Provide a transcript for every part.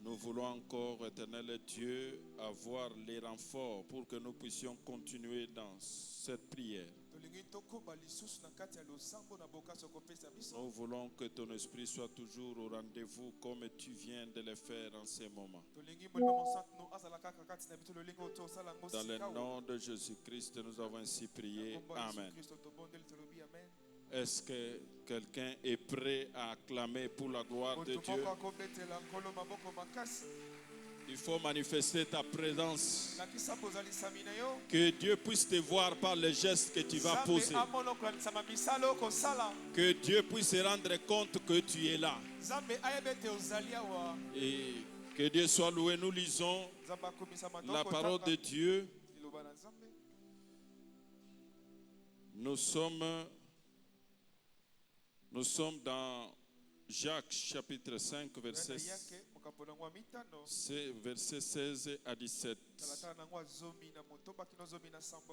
Nous voulons encore, éternel Dieu, avoir les renforts pour que nous puissions continuer dans cette prière. Nous voulons que ton esprit soit toujours au rendez-vous comme tu viens de le faire en ces moments. Dans le nom de Jésus-Christ, nous avons ainsi prié. Amen. Est-ce que quelqu'un est prêt à acclamer pour la gloire de Dieu? Il faut manifester ta présence. Que Dieu puisse te voir par les gestes que tu vas poser. Que Dieu puisse se rendre compte que tu es là. Et que Dieu soit loué. Nous lisons la parole de Dieu. Nous sommes dans Jacques chapitre 5 verset 16 à 17.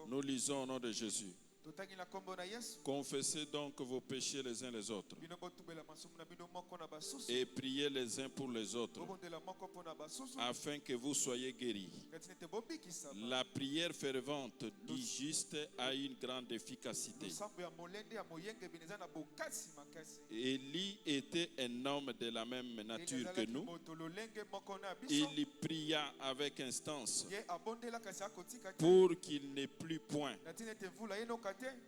Nous lisons au nom de Jésus. Confessez donc vos péchés les uns les autres et priez les uns pour les autres afin que vous soyez guéris. La prière fervente du juste a une grande efficacité. Élie était un homme de la même nature que nous. Il pria avec instance pour qu'il n'ait plus point.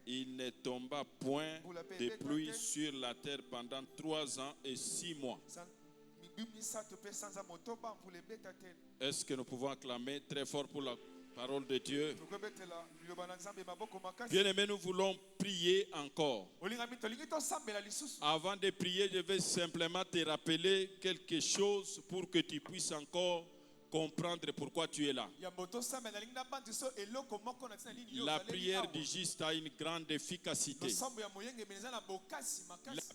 Il ne tomba point de pluie sur la terre pendant 3 ans et 6 mois. Est-ce que nous pouvons acclamer très fort pour la parole de Dieu? Bien-aimés, nous voulons prier encore. Avant de prier, je vais simplement te rappeler quelque chose pour que tu puisses encore comprendre pourquoi tu es là. La prière du juste a une grande efficacité. La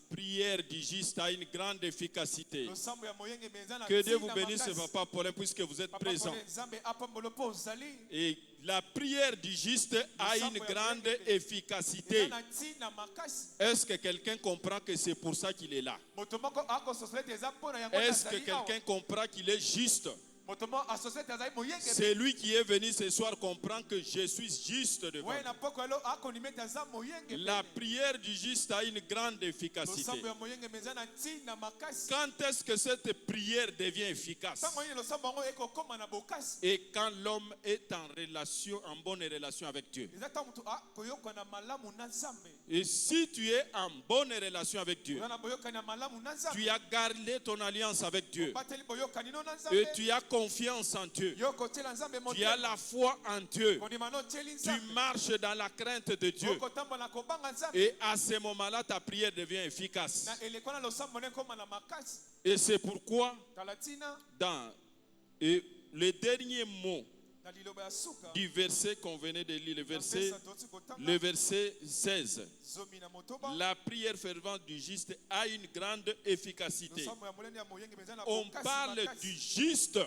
prière du juste a une grande efficacité. Que Dieu vous bénisse, Papa Paulin, puisque vous êtes présent. Et la prière du juste a une grande efficacité. Est-ce que quelqu'un comprend que c'est pour ça qu'il est là? Est-ce que quelqu'un comprend qu'il est juste? C'est lui qui est venu ce soir comprend que je suis juste devant lui. La prière du juste a une grande efficacité. Quand est-ce que cette prière devient efficace? Et quand l'homme est en bonne relation avec Dieu. Et si tu es en bonne relation avec Dieu, tu as gardé ton alliance avec Dieu et tu as confiance en Dieu, tu as la foi en Dieu, tu marches dans la crainte de Dieu, et à ce moment-là ta prière devient efficace. Et c'est pourquoi dans le dernier mot du verset qu'on venait de lire, le verset 16, la prière fervente du juste a une grande efficacité. On parle du juste.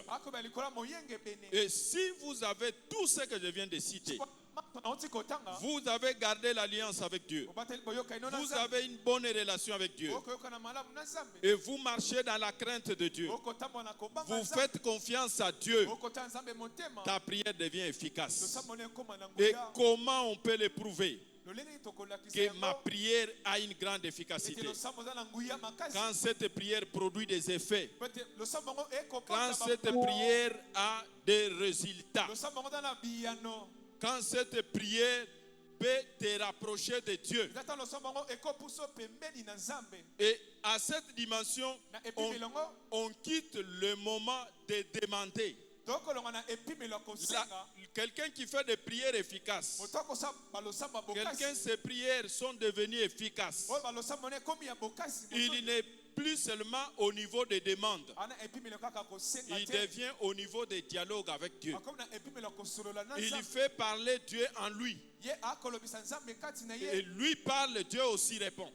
Et si vous avez tout ce que je viens de citer, vous avez gardé l'alliance avec Dieu, vous avez une bonne relation avec Dieu, et vous marchez dans la crainte de Dieu, vous faites confiance à Dieu, ta prière devient efficace. Et comment on peut le prouver? Que ma prière a une grande efficacité. Quand cette prière produit des effets, quand cette prière a des résultats, quand cette prière peut te rapprocher de Dieu. Et à cette dimension, on quitte le moment de demander. Quelqu'un qui fait des prières efficaces, quelqu'un ses prières sont devenues efficaces. Il n'est plus seulement au niveau des demandes, il devient au niveau des dialogues avec Dieu. Il fait parler Dieu en lui, et lui parle, Dieu aussi répond.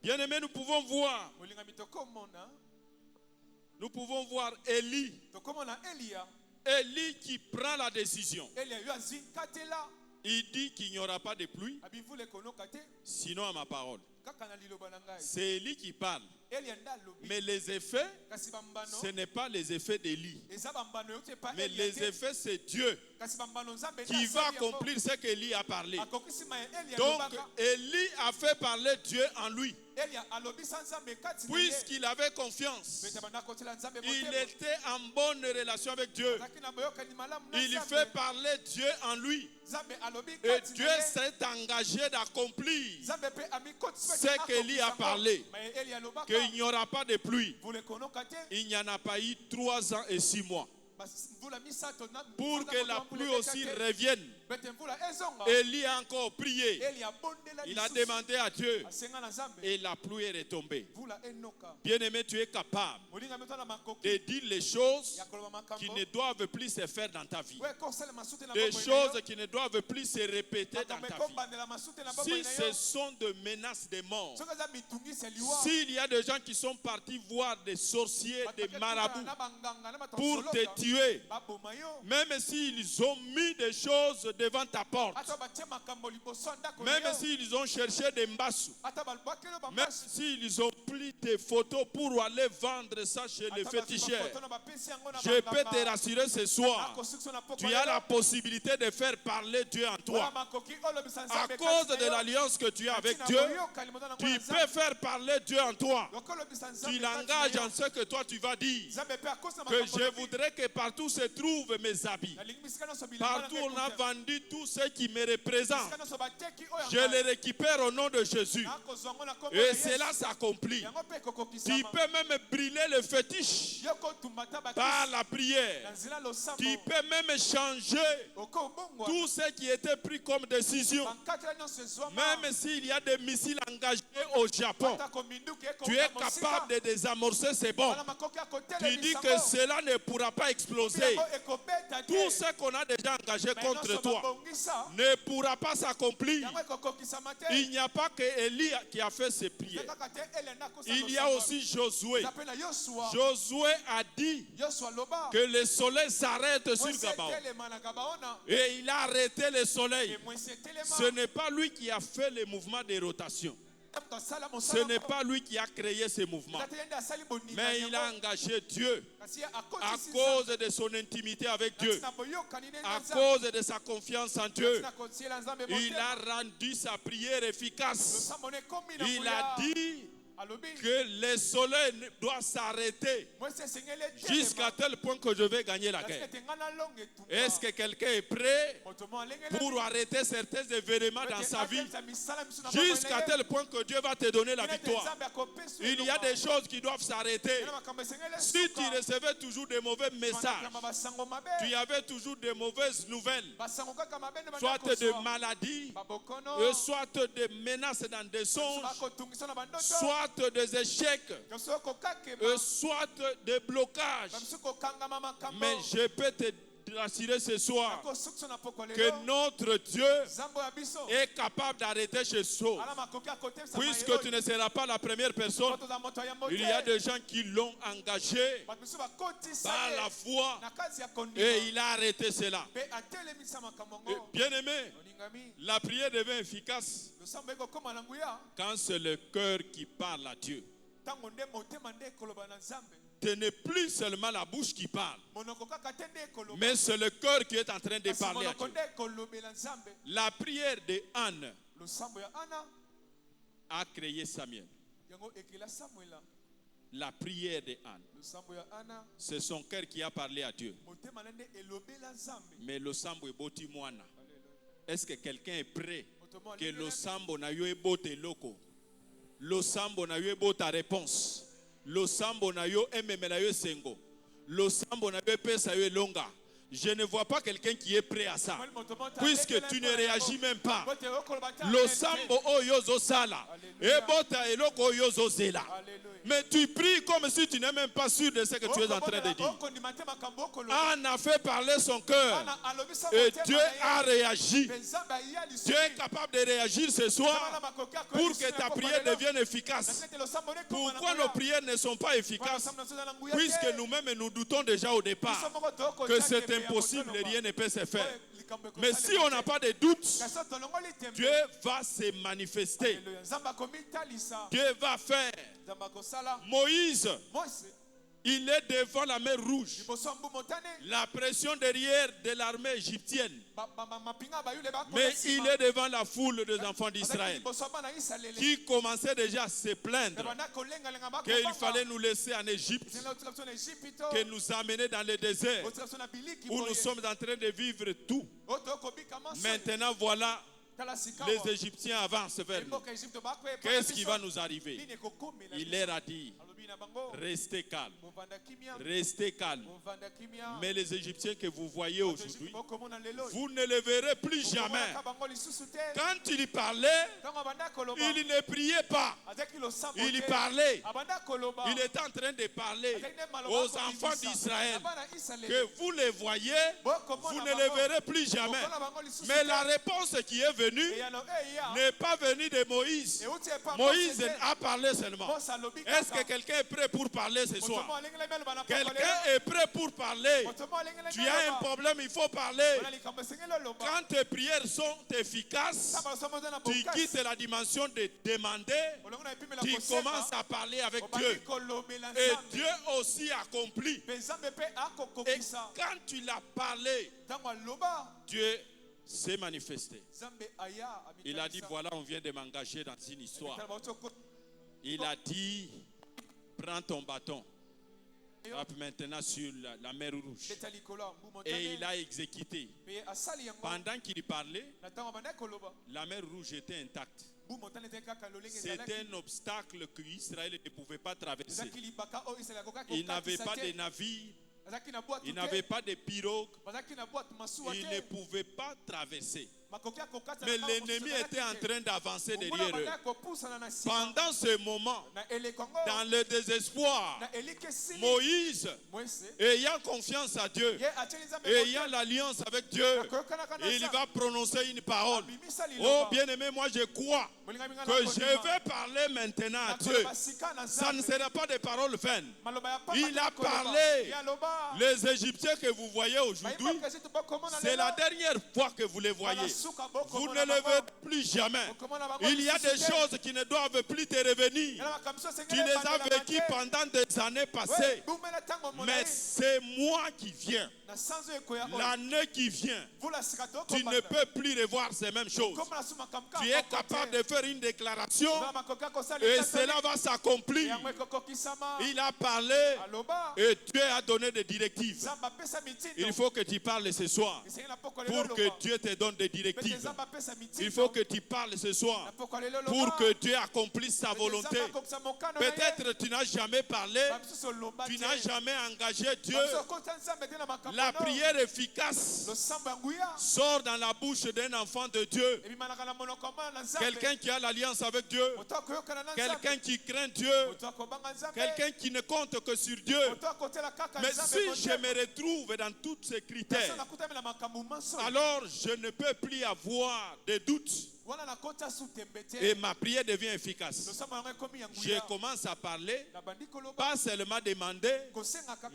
Bien aimé, nous pouvons voir Élie. Élie qui prend la décision. Il dit qu'il n'y aura pas de pluie, sinon à ma parole. C'est Élie qui parle. Mais les effets, ce n'est pas les effets d'Élie. Mais les effets, c'est Dieu qui va accomplir ce qu'Élie a parlé. Donc, Élie a fait parler Dieu en lui. Puisqu'il avait confiance, il était en bonne relation avec Dieu. Il fait parler Dieu en lui. Et Dieu s'est engagé d'accomplir ce qu'Élie a parlé. Qu'il n'y aura pas de pluie. Il n'y en a pas eu 3 ans et 6 mois. Pour que la pluie aussi revienne. Élie a encore prié. Il a demandé à Dieu. Et la pluie est retombée. Bien-aimé, tu es capable de dire les choses qui ne doivent plus se faire dans ta vie. Des choses qui ne doivent plus se répéter dans ta vie. Si ce sont des menaces de mort, s'il y a des gens qui sont partis voir des sorciers, des marabouts pour te tuer, même s'ils ont mis des choses devant ta porte, même s'ils ont cherché des mbassous, même s'ils ont pris tes photos pour aller vendre ça chez les féticheurs, je peux te rassurer ce soir, tu as la possibilité de faire parler Dieu en toi. À cause de l'alliance que tu as avec Dieu, tu peux faire parler Dieu en toi. Tu l'engages en ce que toi tu vas dire. Que je voudrais que partout se trouvent mes habits. Partout on a vendu tout ce qui me représente. Je les récupère au nom de Jésus. Et cela s'accomplit. Tu peux même brûler le fétiche par la prière. Tu peux même changer tout ce qui était pris comme décision. Même s'il y a des missiles engagés au Japon, tu es capable de désamorcer, c'est bon. Tu dis que cela ne pourra pas exploser. Tout ce qu'on a déjà engagé contre toi ne pourra pas s'accomplir. Il n'y a pas que Élie qui a fait ses prières. Il y a aussi Josué. Josué a dit que le soleil s'arrête sur Gabaon. Et il a arrêté le soleil. Ce n'est pas lui qui a fait le mouvement de rotation. Ce n'est pas lui qui a créé ces mouvements. Mais il a engagé Dieu à cause de son intimité avec Dieu, à cause de sa confiance en Dieu. Il a rendu sa prière efficace. Il a dit que le soleil doit s'arrêter jusqu'à tel point que je vais gagner la guerre. Est-ce que quelqu'un est prêt pour arrêter certains événements dans sa vie jusqu'à tel point que Dieu va te donner la victoire? Il y a des choses qui doivent s'arrêter. Si tu recevais toujours des mauvais messages, tu avais toujours des mauvaises nouvelles, soit des maladies, soit des menaces dans des songes, soit des échecs, soit des blocages. Mais je peux te rassurer ce soir que notre Dieu est capable d'arrêter ces choses. Puisque tu ne seras pas la première personne, il y a des gens qui l'ont engagé par la foi et il a arrêté cela. Bien-aimé, la prière devient efficace quand c'est le cœur qui parle à Dieu. Ce n'est plus seulement la bouche qui parle, mais c'est le cœur qui est en train de parler à Dieu. La prière de Anne a créé Samuel. La prière de Anne, c'est son cœur qui a parlé à Dieu. Mais le sambo est boti moana. Est-ce que quelqu'un est prêt que le sambo na yo ebote loko? Le sambo na yo ebote ta réponse. Le sambo na yo ememela yo sengo. Le sambo na yo epesa yo longa. Je ne vois pas quelqu'un qui est prêt à ça. Puisque tu ne réagis même pas. Le sambo oyozo sala. Ebota eloko oyozo zela. Mais tu pries comme si tu n'es même pas sûr de ce que tu es en train de dire. Anne a fait parler son cœur. Et Dieu a réagi. Dieu est capable de réagir ce soir pour que ta prière devienne efficace. Pourquoi nos prières ne sont pas efficaces? Puisque nous-mêmes nous doutons déjà au départ que c'est impossible et rien ne peut se faire. Mais si on n'a pas de doute, Dieu va se manifester. Dieu va faire. Moïse, il est devant la mer Rouge. La pression derrière de l'armée égyptienne. Mais il est devant la foule des enfants d'Israël qui commençaient déjà à se plaindre qu'il fallait nous laisser en Égypte, que nous amener dans le désert où nous sommes en train de vivre tout. Maintenant voilà, les Égyptiens avancent vers nous. Qu'est-ce qui va nous arriver? Il leur a dit: restez calme. Restez calme. Mais les Égyptiens que vous voyez aujourd'hui, vous ne les verrez plus jamais. Quand il parlait, il ne priait pas. Il parlait. Il était en train de parler aux enfants d'Israël que vous les voyez, vous ne les verrez plus jamais. Mais la réponse qui est venue n'est pas venue de Moïse. Moïse a parlé seulement. Est-ce que quelqu'un est prêt pour parler ce soir? Quelqu'un est prêt pour parler? Tu as un problème, il faut parler. Quand tes prières sont efficaces, tu quittes la dimension de demander, tu commences à parler avec Dieu. Et Dieu aussi accomplit. Et quand tu l'as parlé, Dieu s'est manifesté. Il a dit: voilà, on vient de m'engager dans une histoire. Il a dit: prends ton bâton. Maintenant sur la mer Rouge. Et il a exécuté. Pendant qu'il parlait, la mer Rouge était intacte. C'était un obstacle qu'Israël ne pouvait pas traverser. Il n'avait pas de navires, il n'avait pas de pirogues, il ne pouvait pas traverser. Mais l'ennemi était en train d'avancer derrière eux. Pendant ce moment, dans le désespoir, Moïse, ayant confiance à Dieu, ayant l'alliance avec Dieu, il va prononcer une parole. Oh bien-aimé, moi je crois que je vais parler maintenant à Dieu. Ça ne sera pas des paroles vaines. Il a parlé. Les Égyptiens que vous voyez aujourd'hui, c'est la dernière fois que vous les voyez. Vous ne le verrez plus jamais. Il y a des choses qui ne doivent plus te revenir. Tu les as vécues pendant des années passées. Mais c'est moi qui viens. L'année qui vient, tu ne peux plus revoir ces mêmes choses. Tu es capable de faire une déclaration et cela va s'accomplir. Il a parlé et Dieu a donné des directives. Il faut que tu parles ce soir pour que Dieu te donne des directives. Il faut que tu parles ce soir pour que Dieu accomplisse sa volonté. Peut-être tu n'as jamais parlé, tu n'as jamais engagé Dieu. La prière efficace sort dans la bouche d'un enfant de Dieu. Quelqu'un qui a l'alliance avec Dieu. Quelqu'un qui craint Dieu. Quelqu'un qui ne compte que sur Dieu. Mais si je me retrouve dans tous ces critères, alors je ne peux plus avoir de doute. Et ma prière devient efficace. Je commence à parler, pas seulement demander,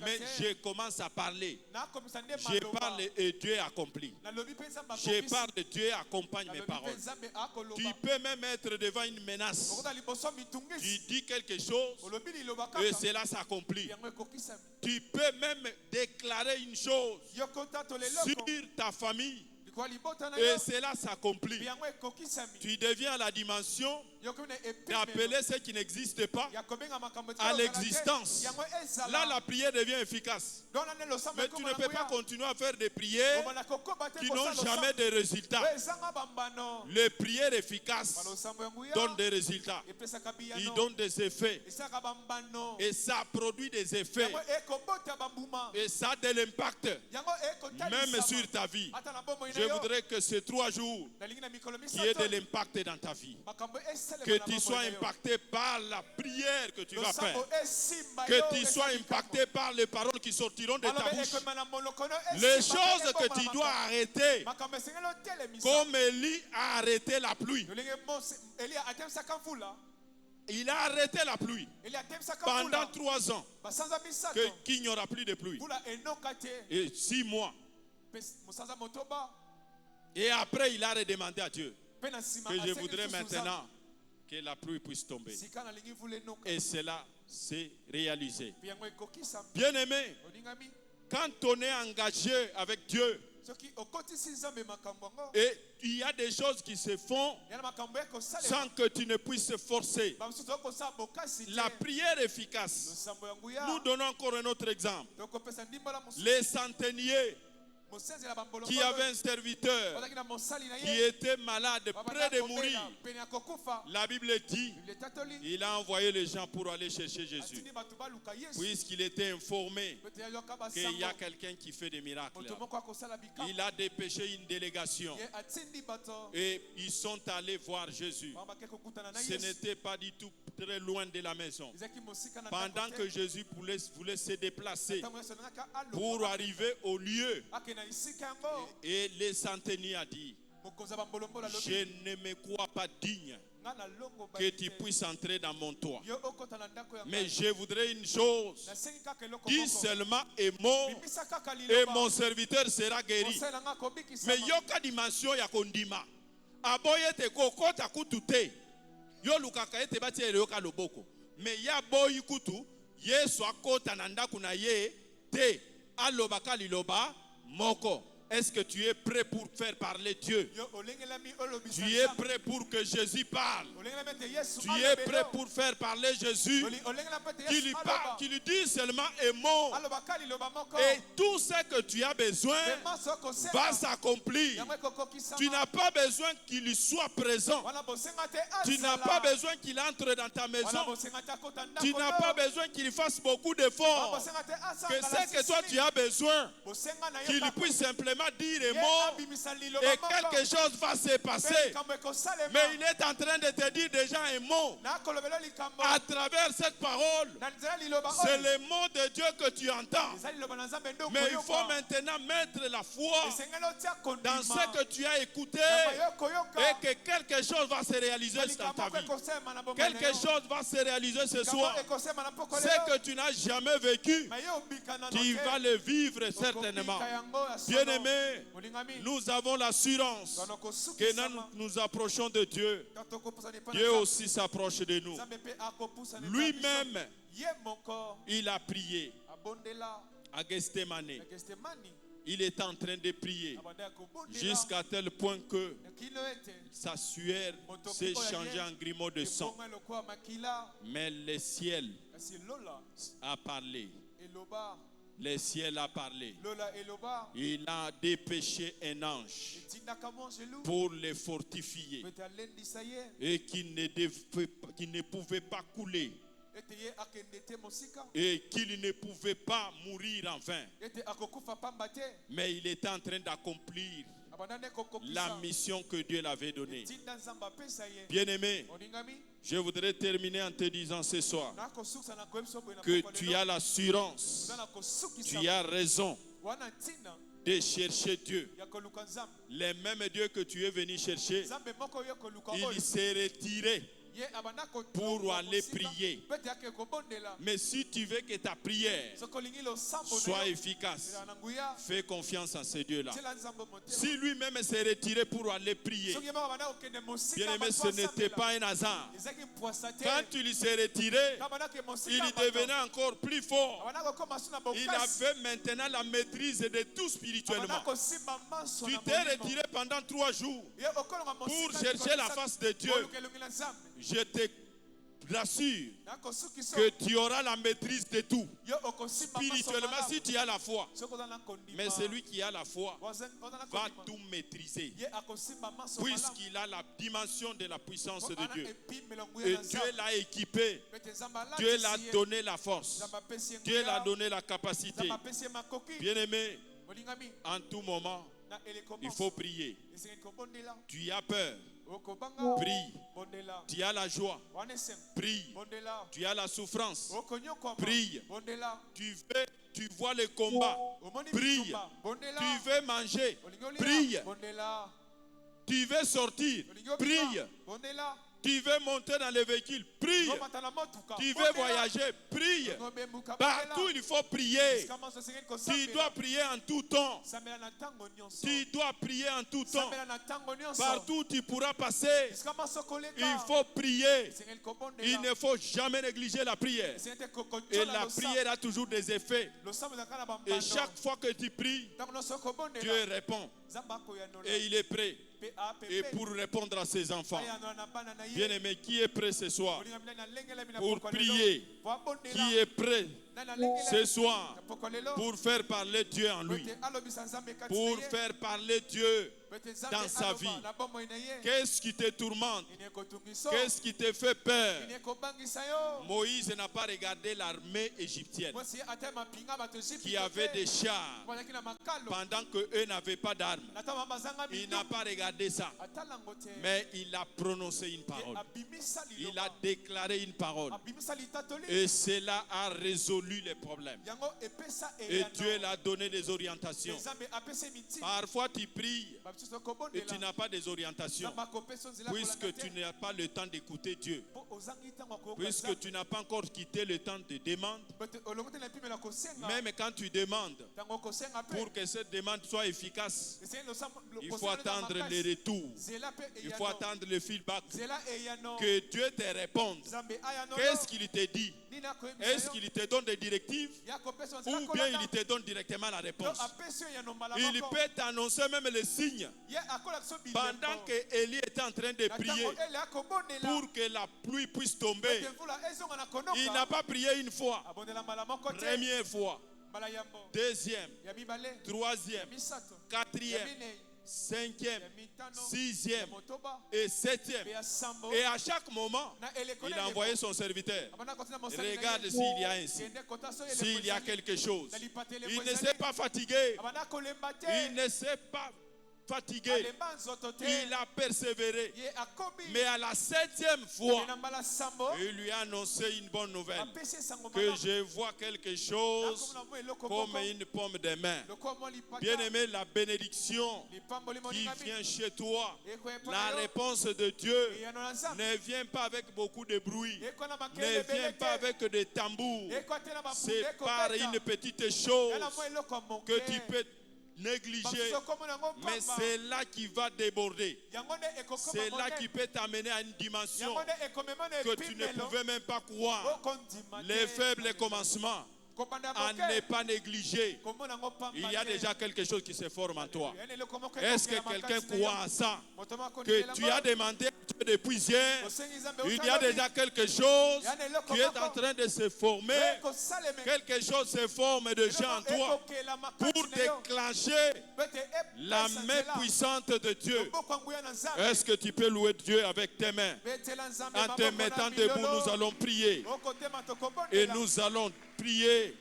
mais je commence à parler. Je parle et Dieu accomplit. Je parle et Dieu accompagne mes paroles. Tu peux même être devant une menace. Tu dis quelque chose et cela s'accomplit. Tu peux même déclarer une chose sur ta famille. Et cela s'accomplit. Tu deviens à la dimension d'appeler ce qui n'existe pas à l'existence. Là, la prière devient efficace. Mais tu ne peux pas continuer à faire des prières qui n'ont jamais de résultats. Les prières efficaces donnent des résultats. Ils donnent des effets. Et ça produit des effets. Et ça a de l'impact. Même sur ta vie. Je voudrais que ces 3 jours qui aient de l'impact dans ta vie. Que tu sois impacté par la prière que tu vas faire. Que tu sois impacté par les paroles qui sortiront de ta bouche. Les choses que tu dois arrêter. Comme Élie a arrêté la pluie. Il a arrêté la pluie pendant 3 ans. Qu'il n'y aura plus de pluie. Et 6 mois. Et après, il a redemandé à Dieu que je voudrais maintenant que la pluie puisse tomber. Et cela s'est réalisé. Bien-aimé, quand on est engagé avec Dieu, et il y a des choses qui se font sans que tu ne puisses se forcer. La prière efficace. Nous donnons encore un autre exemple. Les centeniers qui avaient un serviteur qui était malade, près de mourir. La Bible dit, il a envoyé les gens pour aller chercher Jésus. Puisqu'il était informé qu'il y a quelqu'un qui fait des miracles. Il a dépêché une délégation. Et ils sont allés voir Jésus. Ce n'était pas du tout très loin de la maison. Pendant que Jésus voulait se déplacer pour arriver au lieu, et les centeniers a dit, je ne me crois pas digne que tu puisses entrer dans mon toit. Mais je voudrais une chose. Dis seulement un mot et mon serviteur sera guéri. Mais yoka dimension ya kondima. Aboye te kokota kutute. Yo lukaka ete bati yoka loboko. Mais ya boyi kutu Yesu akota nanda kuna ye te alobaka liloba moko. Est-ce que tu es prêt pour faire parler Dieu? Tu es prêt pour que Jésus parle? Tu es prêt pour faire parler Jésus? Qu'il lui dise seulement un mot. Et tout ce que tu as besoin va s'accomplir. Tu n'as pas besoin qu'il lui soit présent. Tu n'as pas besoin qu'il entre dans ta maison. Tu n'as pas besoin qu'il fasse beaucoup d'efforts. Que ce que toi tu as besoin, qu'il puisse simplement dire les mots et quelque chose va se passer. Mais il est en train de te dire déjà un mot. À travers cette parole, c'est le mot de Dieu que tu entends. Mais il faut maintenant mettre la foi dans ce que tu as écouté et que quelque chose va se réaliser dans ta vie. Quelque chose va se réaliser ce soir. Ce que tu n'as jamais vécu, tu vas le vivre certainement. Bien-aimé, nous avons l'assurance que nous approchons de Dieu. Dieu aussi s'approche de nous. Lui-même, il a prié à Gethsémani. Il est en train de prier jusqu'à tel point que sa sueur s'est changée en grumeaux de sang. Mais le ciel a parlé. Le ciel a parlé. Il a dépêché un ange pour les fortifier et qu'il ne pouvait pas couler et qu'il ne pouvait pas mourir en vain. Mais il était en train d'accomplir la mission que Dieu l'avait donnée. Bien-aimé, je voudrais terminer en te disant ce soir que tu as l'assurance, tu as raison de chercher Dieu. Les mêmes dieux que tu es venu chercher, il s'est retiré pour aller prier. Mais si tu veux que ta prière soit efficace, fais confiance en ce Dieu-là. Si lui-même s'est retiré pour aller prier, bien-aimé, ce n'était pas un hasard. Quand il s'est retiré, il devenait encore plus fort. Il avait maintenant la maîtrise de tout spirituellement. Tu t'es retiré pendant 3 jours pour chercher la face de Dieu. Je te rassure que tu auras la maîtrise de tout. Spirituellement, si tu as la foi. Mais celui qui a la foi va tout maîtriser. Puisqu'il a la dimension de la puissance de Dieu. Et Dieu l'a équipé. Dieu l'a donné la force. Dieu l'a donné la capacité. Bien-aimé, en tout moment, il faut prier. Tu as peur. Prie. Tu as la joie. Prie. Tu as la souffrance. Prie. Tu vois le combat. Prie. Tu veux manger. Prie. Tu veux sortir. Prie. Tu veux monter dans le véhicule, prie. Tu veux voyager, prie. Partout il faut prier. Tu dois prier en tout temps. Tu dois prier en tout temps. Partout tu pourras passer, il faut prier. Il ne faut jamais négliger la prière. Et la prière a toujours des effets. Et chaque fois que tu pries, Dieu répond. Et il est prêt. Et pour répondre à ses enfants. Bien-aimé, qui est prêt ce soir pour prier? Qui est prêt ce soir pour faire parler Dieu en lui? Pour faire parler Dieu dans sa vie? Qu'est-ce qui te tourmente? Qu'est-ce qui te fait peur? Moïse n'a pas regardé l'armée égyptienne qui avait des chars pendant qu'eux n'avaient pas d'armes. Il n'a pas regardé ça, mais il a prononcé une parole. Il a déclaré une parole. Et cela a résolu les problèmes. Et Dieu l'a donné des orientations. Parfois tu pries et tu n'as pas des orientations, puisque tu n'as pas le temps d'écouter Dieu, puisque tu n'as pas encore quitté le temps de demande. Même quand tu demandes, pour que cette demande soit efficace, il faut attendre les retours, il faut attendre le feedback, que Dieu te réponde. Qu'est-ce qu'il te dit? Est-ce qu'il te donne des directives ou bien il te donne directement la réponse? Il peut t'annoncer même les signes. Pendant que Élie était en train de prier pour que la pluie puisse tomber, il n'a pas prié une fois. Première fois, deuxième, troisième, quatrième, cinquième, sixième et septième. Et à chaque moment, il a envoyé son serviteur. Regarde s'il y a un signe, s'il y a quelque chose. Il ne s'est pas fatigué. Il ne s'est pas fatigué. Il a persévéré. Mais à la septième fois, il lui a annoncé une bonne nouvelle. Que je vois quelque chose comme une pomme de main. Bien aimé, la bénédiction qui vient chez toi, la réponse de Dieu ne vient pas avec beaucoup de bruit, ne vient pas avec des tambours. C'est par une petite chose que tu peux négliger, mais c'est là qui va déborder. C'est là qui peut t'amener à une dimension que tu ne pouvais même pas croire. Les faibles commencements à ne pas négliger. Il y a déjà quelque chose qui se forme en toi. Est-ce que quelqu'un croit à ça? Que tu as demandé à Dieu depuis hier, il y a déjà quelque chose qui est en train de se former. Quelque chose se forme déjà en toi pour déclencher la main puissante de Dieu. Est-ce que tu peux louer Dieu avec tes mains? En te mettant debout, nous allons prier. Et nous allons prier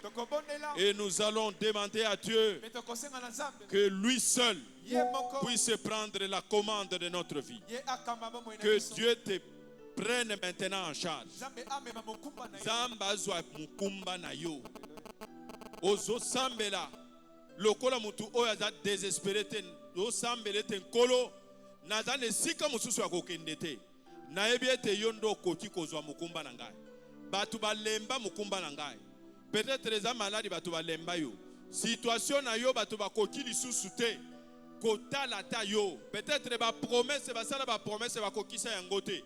et nous allons demander à Dieu que lui seul puisse prendre la commande de notre vie. Que Dieu te prenne maintenant en charge. Zamba zwa mukumba na yo. Ozo sambela. Lokola mutu oya za désespéré ten. Ozo sambele ten kolo. Naza ne sika mususu akokende te. Na ebiete yondo koti kozwa mukumba na ngai. Batu balemba mukumba na ngai. Peut-être les malades batu balemba yo. Situation na yo batu bakoki lisusu te. Kota la ta yo. Peut-être ba promesse ba sala ba promesse ba kokisa yango te.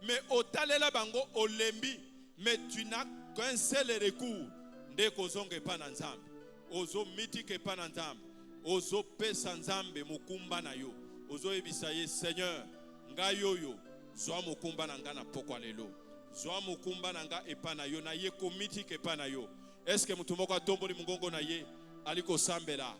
Mais otalela bango olembi, mais tu n'as qu'un seul recours. Nde kozonge pa na nzambe. Ozo mitike pa na nzambe. Ozo pesa nzambe mukumba na yo. Ozo ebisa ye Seigneur, nga yoyo zwa mukumba na nga na pokwa lelo. Zwa mukumba na nga epa na yo na ye komiti ke pa na yo. Est-ce que mutu moko atomboli mungongo na ye aliko sambela?